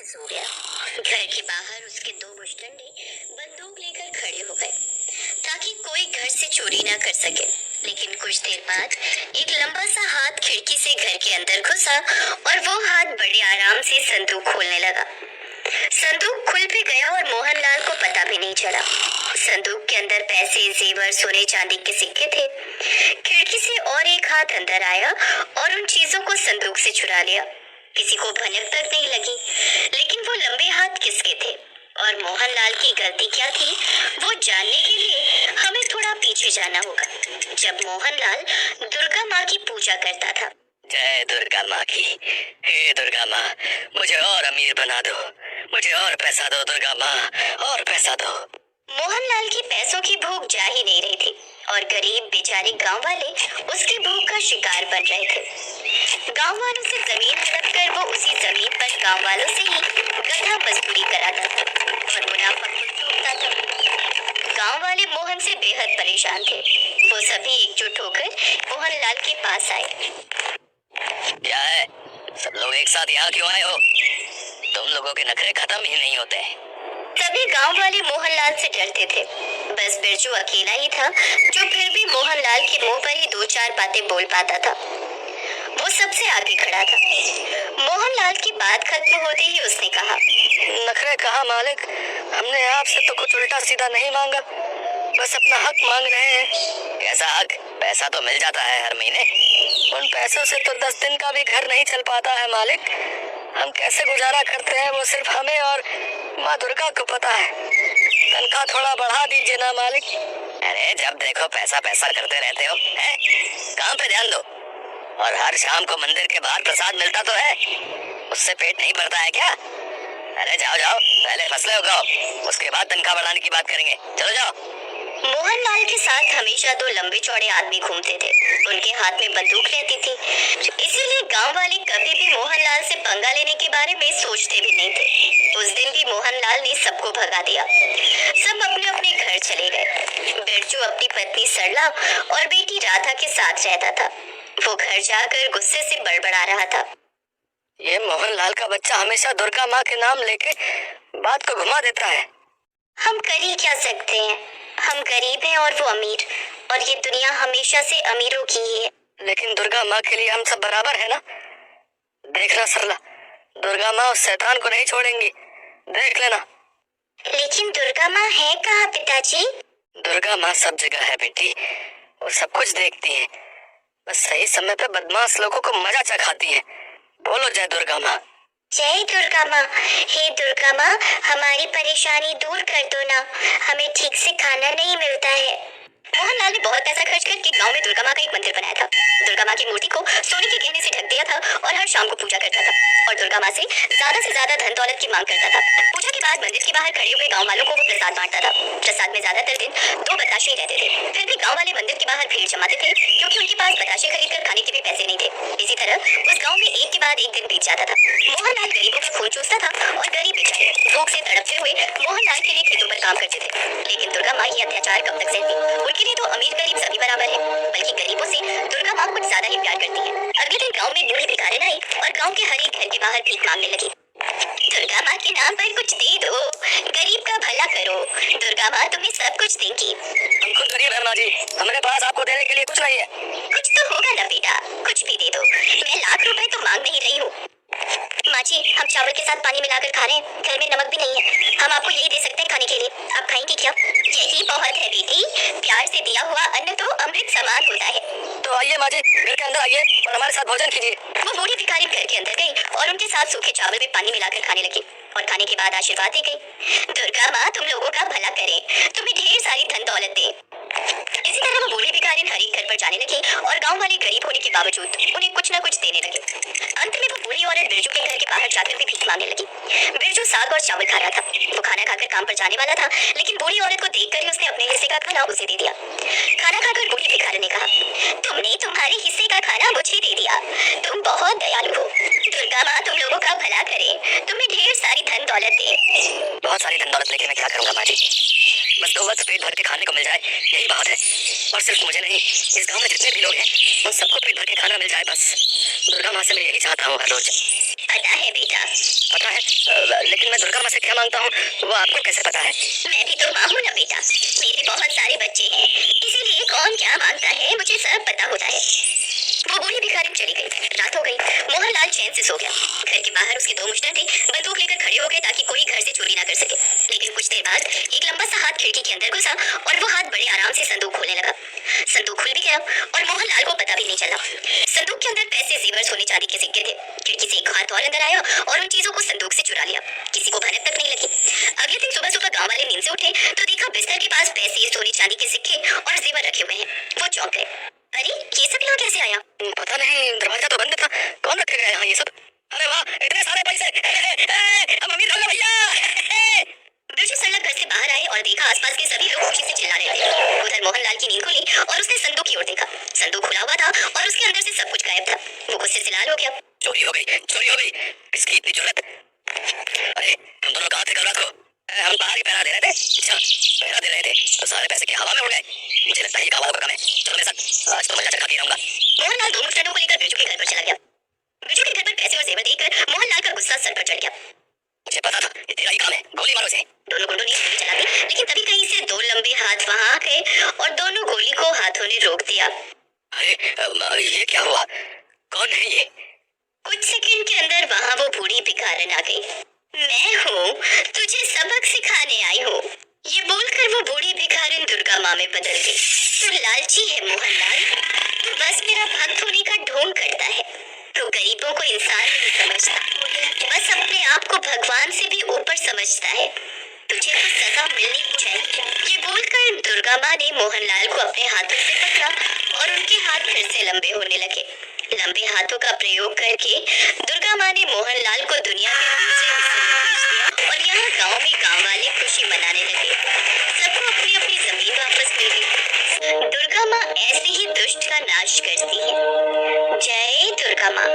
सो गया। घर के बाहर उसके दो मुश्तंडे बंदूक लेकर खड़े हो गए ताकि कोई घर से चोरी ना कर सके। लेकिन कुछ देर बाद एक लंबा सा हाथ खिड़की से घर के अंदर घुसा और वो हाथ बड़े आराम से संदूक खोलने लगा। संदूक खुल भी गया और मोहनलाल को पता भी नहीं चला। संदूक के अंदर पैसे, जेवर, सोने चांदी के सिक्के थे। खिड़की से और एक हाथ अंदर आया और उन चीजों को संदूक से चुरा लिया। किसी को भनक तक नहीं लगी, लेकिन वो लंबे हाथ किसके थे और मोहनलाल की गलती क्या थी, वो जानने के लिए हमें थोड़ा पीछे जाना होगा, जब मोहनलाल दुर्गा माँ की पूजा करता था। जय दुर्गा माँ की। हे दुर्गा माँ, मुझे और अमीर बना दो, मुझे और पैसा दो दुर्गा माँ, और पैसा दो। मोहनलाल की पैसों की भूख जा ही नहीं रही थी और गरीब बेचारे गांव वाले उसकी भूख का शिकार बन रहे थे। गांव वालों से जमीन हड़प कर वो उसी जमीन पर गांव वालों से ही गधा मजदूरी कराता था और मुनाफा खुद लूटता था। गांव वाले मोहन से बेहद परेशान थे। वो सभी एकजुट होकर मोहनलाल के पास आए। क्या है, सब लोग एक साथ यहाँ क्यों आए हो? तुम लोगों के नखरे खत्म ही नहीं होते। सभी गांव वाले मोहनलाल से डरते थे। बस बिरजू अकेला ही था जो फिर भी मोहनलाल के मुंह पर ही दो चार बातें बोल पाता था। वो सबसे आगे खड़ा था। मोहनलाल की बात खत्म होते ही उसने कहा, नखरे कहा मालिक, हमने आपसे तो कुछ उल्टा सीधा नहीं मांगा, बस अपना हक मांग रहे हैं। कैसा हक? पैसा तो मिल जाता है हर महीने। उन पैसों से तो 10 दिन का भी घर नहीं चल पाता है मालिक। हम कैसे गुजारा करते हैं वो सिर्फ हमें और माँ दुर्गा को पता है। तनख्वाह थोड़ा बढ़ा दीजिए ना मालिक। अरे जब देखो पैसा पैसा करते रहते हो, हैं? काम पे ध्यान दो। और हर शाम को मंदिर के बाहर प्रसाद मिलता तो है, उससे पेट नहीं भरता है क्या? अरे जाओ जाओ, पहले फसलें उगाओ, उसके बाद तनख्वाह बढ़ाने की बात करेंगे। चलो जाओ। मोहनलाल के साथ हमेशा दो लंबे चौड़े आदमी घूमते थे। उनके हाथ में बंदूक रहती थी, इसीलिए गांव वाले कभी भी मोहनलाल से पंगा लेने के बारे में सोचते भी नहीं थे। उस दिन भी मोहनलाल ने सबको भगा दिया। सब अपने अपने घर चले गए। बिरजू अपनी पत्नी सरला और बेटी राधा के साथ रहता था। वो घर जाकर गुस्से से बड़बड़ा रहा था। ये मोहनलाल का बच्चा हमेशा दुर्गा माँ के नाम लेके बात को घुमा देता है। हम कर ही क्या सकते हैं? हम गरीब हैं और वो अमीर, और ये दुनिया हमेशा से अमीरों की ही है। लेकिन दुर्गा माँ के लिए हम सब बराबर है ना? देखना सरला, दुर्गा माँ उस शैतान को नहीं छोड़ेंगी, देख लेना। लेकिन दुर्गा माँ है कहाँ पिताजी? दुर्गा माँ सब जगह है बेटी, वो सब कुछ देखती है, बस सही समय पे बदमाश लोगों को मजा चखाती है। बोलो जय दुर्गा माँ। जय दुर्गा माँ। हे दुर्गा माँ, हमारी परेशानी दूर कर दो ना, हमें ठीक से खाना नहीं मिलता है। मोहनलाल ने बहुत पैसा खर्च करके गांव में दुर्गा माँ का एक मंदिर बनाया था। दुर्गा माँ की मूर्ति को सोने के गहने से ढक दिया था और हर शाम को पूजा करता था और दुर्गा माँ से ज्यादा धन दौलत की मांग करता था। पूजा के बाद मंदिर के बाहर खड़े हुए गांव वालों को वो प्रसाद बांटता था। प्रसाद में ज्यादातर दिन दो बताशे ही रहते थे। फिर भी गांव वाले मंदिर के बाहर भीड़ जमाते थे क्योंकि उनके पास बताशे खरीद कर खाने के भी पैसे नहीं थे। इसी तरह उस गाँव में एक के बाद एक दिन बीत जाता था। मोहनलाल गरीबों का खून चूसता था और गरीब बेचारे भूख से तड़पते हुए मोहनलाल के लिए खेतों पर काम करते थे। लेकिन दुर्गा माँ ये अत्याचार कब तक सहती? उनके लिए तो अमीर गरीब सभी बराबर है, बल्कि गरीबों से दुर्गा माँ कुछ ज्यादा ही प्यार करती है। अगले दिन गांव में बूढ़ी भिखारिन आई और गांव के हर एक घर के बाहर भीख मांगने लगी। दुर्गा माँ के नाम पर कुछ दे दो, गरीब का भला करो, दुर्गा माँ तुम्हें सब कुछ देंगी। हम खुद गरीब हैं माँ जी, हमारे पास आपको देने के लिए कुछ नहीं है। कुछ तो होगा ना बेटा, कुछ भी दे दो। मैं लाख रुपए तो मांग नहीं रही हूँ। माँ जी, हम चावल के साथ पानी मिलाकर खा रहे हैं, घर में नमक भी नहीं है, हम आपको यही दे सकते हैं खाने के लिए, आप खाएंगी क्या? यही बहुत है बेटी, प्यार से दिया हुआ अन्न तो अमृत समान होता है। तो आइए माँ जी, घर के अंदर आइए और हमारे साथ भोजन कीजिए। वो बूढ़ी भिखारी घर के अंदर गई और उनके साथ सूखे चावल में पानी मिलाकर खाने लगी और खाने के बाद आशीर्वाद दे गई। दुर्गा माँ तुम लोगों का भला करे, तुम्हें ढेर सारी धन दौलत दे। इसी तरह वो बूढ़ी भिखारिन हर एक घर पर जाने लगी और गांव वाले गरीब होने के बावजूद उन्हें कुछ न कुछ देने लगे। अंत में वो बूढ़ी औरत बिरजू के घर के बाहर जाकर भी भीख मांगने लगी। बिरजू साग और चावल खा रहा था। वो खाना खाकर काम पर जाने वाला था, लेकिन बूढ़ी औरत को देखकर ही उसने अपने हिस्से का खाना उसे दे दिया। खाना खाकर बूढ़ी भिखारिन ने कहा, तुमने तुम्हारे हिस्से का खाना मुझे दे दिया, तुम बहुत दयालु हो। दुर्गा माँ तुम लोगों का भला करे, तुम्हें ढेर सारी धन दौलत दे। बहुत सारी धन दौलत लेके मैं क्या करूंगा माँ जी? बस 2 वक्त पेट भर के खाने को मिल जाए, यही बात है। और सिर्फ मुझे नहीं, इस गांव में जितने भी लोग हैं उन सबको पेट भर के खाना मिल जाए बस। दुर्गा माँ से मैं यही चाहता हूँ हर रोज। पता है बेटा। पता है, लेकिन मैं दुर्गा माँ से क्या मांगता हूँ वो आपको कैसे पता है? मैं भी तो माँ हूँ ना बेटा, मेरे बहुत सारे बच्चे हैं, इसीलिए कौन क्या मांगता है मुझे सब पता होता है। वो बूढ़ी भिखारी चली गई, रात हो गई। मोहनलाल चैन से सो गया। घर के बाहर उसके दो मुस्टंडे बंदूक लेकर खड़े हो गए ताकि कोई घर से चोरी ना कर सके। लेकिन कुछ देर बाद एक लंबा सा हाथ खिड़की के अंदर घुसा और वो हाथ बड़े आराम से संदूक खोलने लगा। संदूक खुल भी गया और मोहनलाल को पता भी नहीं चला। संदूक के अंदर पैसे, जेवर, सोने चांदी के सिक्के थे। खिड़की से एक हाथ और अंदर आया और उन चीजों को संदूक से चुरा लिया। किसी को भनक तक नहीं लगी। अगले दिन सुबह सुबह गांव वाले नींद से उठे तो देखा बिस्तर के पास पैसे, सोने चांदी के सिक्के और जेवर रखे हुए हैं। वो चौंक गए। अरे ये सब यहाँ कैसे आया? पता नहीं, दरवाजा तो बंद था, कौन रखेगा यहाँ ये सब? अरे वाह, इतने सारे पैसे, हम अमीर हो गए भैया। बिरजू सड़क घर से बाहर आए और देखा आसपास के सभी लोग खुशी से चिल्ला रहे थे। उधर मोहनलाल की नींद खुली और उसने संदूक की ओर देखा। संदूक खुला हुआ था और उसके अंदर से सब कुछ गायब था। वो गुस्से से लाल हो गया। चोरी हो गई, चोरी हो गई, किसकी इतनी जुर्रत? अरे हम दोनों कहाँ थे कल रात को? हम बाहर ही पहरा दे रहे थे। अच्छा, पहरा दे रहे थे तो सारे पैसे के हवा में उड़ गए। मुझे लगता है ये हवा का काम है। चलो मेरे साथ, आज तो मैं चखा के रहूंगा। मोहनलाल दो मुस्टंडों को लेकर बिरजू के घर पर चला गया। बिरजू के घर पर पैसे और जेवर देखकर मोहनलाल का गुस्सा सर पर चढ़ गया। मुझे पता था ये तेरा ही काम है, गोली मारो इसे। दोनों गुंडों ने गोली चला दी, लेकिन तभी कहीं से दो लंबे हाथ वहां आ गए और दोनों गोली को हाथों ने रोक दिया। अरे ये क्या हुआ? कौन है ये? कुछ सेकंड के अंदर वहां वो बूढ़ी भिखारन आ गई। मैं हूँ, तुझे सबक सिखाने आई हूँ। ये बोलकर वो बूढ़ी भिखारिन दुर्गा माँ में बदल गई। तू लालची है मोहनलाल, तू बस मेरा भक्त होने का ढोंग करता है। तू गरीबों को इंसान नहीं समझता, बस अपने आप को भगवान से भी ऊपर समझता है। तुझे तो सजा मिलनी चाहिए। ये बोलकर दुर्गा माँ ने मोहनलाल को अपने हाथों से पकड़ा और उनके हाथ फिर से लंबे होने लगे। लंबे हाथों का प्रयोग करके दुर्गा माँ ने मोहनलाल को दुनिया के दूसरे हिस्से में भेज दिया और यहाँ गांव में गांव वाले खुशी मनाने लगे। सबको अपनी अपनी जमीन वापस मिल गई। दुर्गा माँ ऐसे ही दुष्ट का नाश करती है। जय दुर्गा माँ।